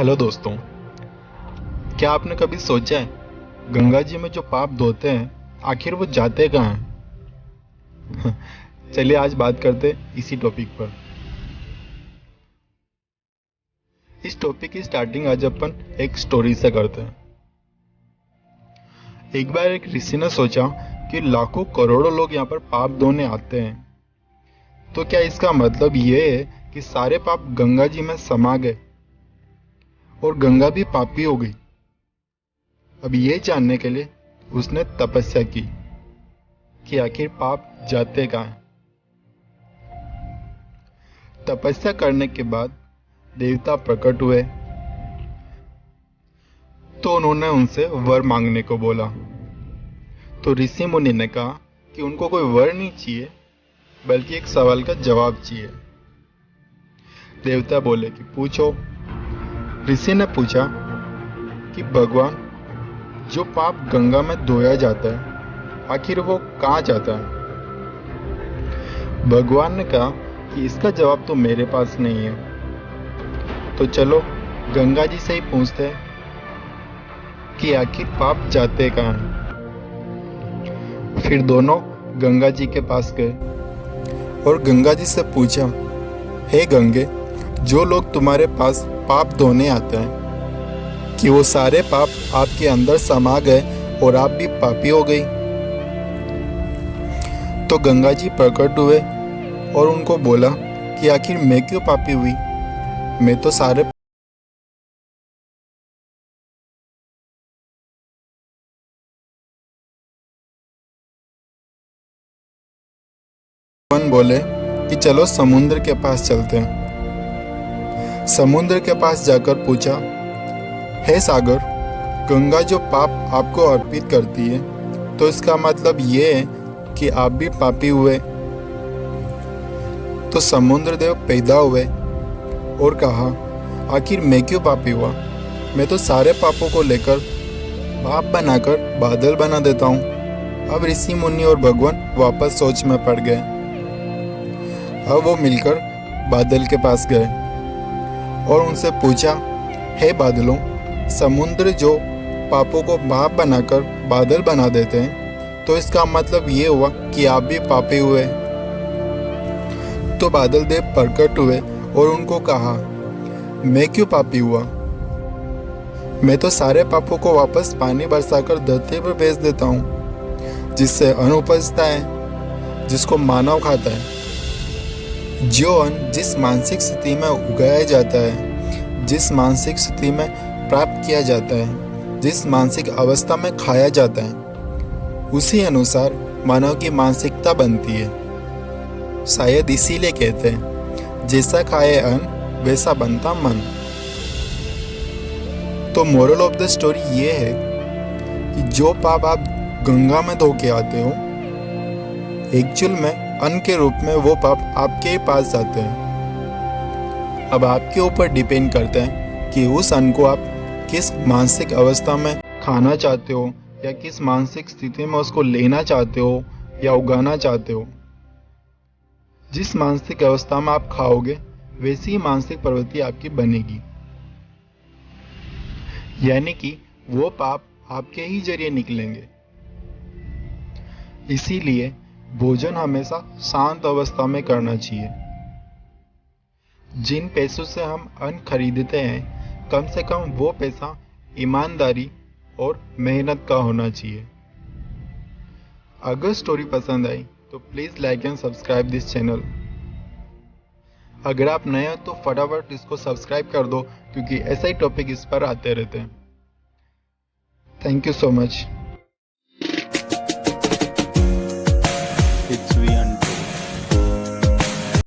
Hello दोस्तों, क्या आपने कभी सोचा है गंगा जी में जो पाप धोते हैं आखिर वो जाते कहाँ हैं? चलिए आज बात करते हैं इसी टॉपिक पर। इस टॉपिक की स्टार्टिंग आज अपन एक स्टोरी से करते हैं। एक बार एक ऋषि ने सोचा कि लाखों करोड़ों लोग यहाँ पर पाप धोने आते हैं, तो क्या इसका मतलब ये है कि सारे पाप गंगा जी में समा गए और गंगा भी पापी हो गई। अब ये जानने के लिए उसने तपस्या की कि आखिर पाप जाते कहाँ हैं। तपस्या करने के बाद देवता प्रकट हुए तो उन्होंने उनसे वर मांगने को बोला। तो ऋषि मुनि ने कहा कि उनको कोई वर नहीं चाहिए, बल्कि एक सवाल का जवाब चाहिए। देवता बोले कि पूछो। ऋषि ने पूछा कि भगवान, जो पाप गंगा में धोया जाता है आखिर वो कहाँ जाता है? भगवान ने कहा कि इसका जवाब तो मेरे पास नहीं है, तो चलो गंगा जी से ही पूछते हैं कि आखिर पाप जाते कहाँ हैं। फिर दोनों गंगा जी के पास गए और गंगा जी से पूछा, हे गंगे, जो लोग तुम्हारे पास पाप धोने आते हैं, कि वो सारे पाप आपके अंदर समा गए और आप भी पापी हो गई? तो गंगा जी प्रकट हुए और उनको बोला कि आखिर मैं क्यों पापी हुई? मैं तो सारे मन बोले कि चलो समुद्र के पास चलते हैं। समुद्र के पास जाकर पूछा, हे सागर, गंगा जो पाप आपको अर्पित करती है, तो इसका मतलब ये है कि आप भी पापी हुए? तो समुद्र देव पैदा हुए और कहा, आखिर मैं क्यों पापी हुआ? मैं तो सारे पापों को लेकर बाप बनाकर बादल बना देता हूँ। अब ऋषि मुनि और भगवान वापस सोच में पड़ गए। अब वो मिलकर बादल के पास गए और उनसे पूछा, हे बादलों, समुद्र जो पापों को बाप बनाकर बादल बना देते हैं, तो इसका मतलब ये हुआ कि आप भी पापी हुए? तो बादल देव प्रकट हुए और उनको कहा, मैं क्यों पापी हुआ? मैं तो सारे पापों को वापस पानी बरसाकर धरती पर भेज देता हूँ, जिससे अन्न उपजता है, जिसको मानव खाता है। जो अन्न जिस मानसिक स्थिति में उगाया जाता है, जिस मानसिक स्थिति में प्राप्त किया जाता है, जिस मानसिक अवस्था में खाया जाता है, उसी अनुसार मानव की मानसिकता बनती है। शायद इसीलिए कहते हैं, जैसा खाए अन्न वैसा बनता मन। तो मोरल ऑफ द स्टोरी ये है कि जो पाप आप गंगा में धो के आते हो, एक्चुअल में अन्न के रूप में वो पाप आपके ही पास जाते हैं। अब आपके ऊपर डिपेंड करता है कि उस अन्न को आप किस मानसिक अवस्था में खाना चाहते हो, या किस मानसिक स्थिति में उसको लेना चाहते हो या उगाना चाहते हो। जिस मानसिक अवस्था में आप खाओगे, वैसी ही मानसिक प्रवृत्ति आपकी बनेगी। यानी कि वो पाप आपके ही जरिए निकलेंगे। इसीलिए भोजन हमेशा शांत अवस्था में करना चाहिए। जिन पैसों से हम अन्न खरीदते हैं, कम से कम वो पैसा ईमानदारी और मेहनत का होना चाहिए। अगर स्टोरी पसंद आई तो please like and subscribe this channel. अगर आप नए हो तो फटाफट इसको सब्सक्राइब कर दो, क्योंकि ऐसा ही टॉपिक इस पर आते रहते हैं। Thank you so much.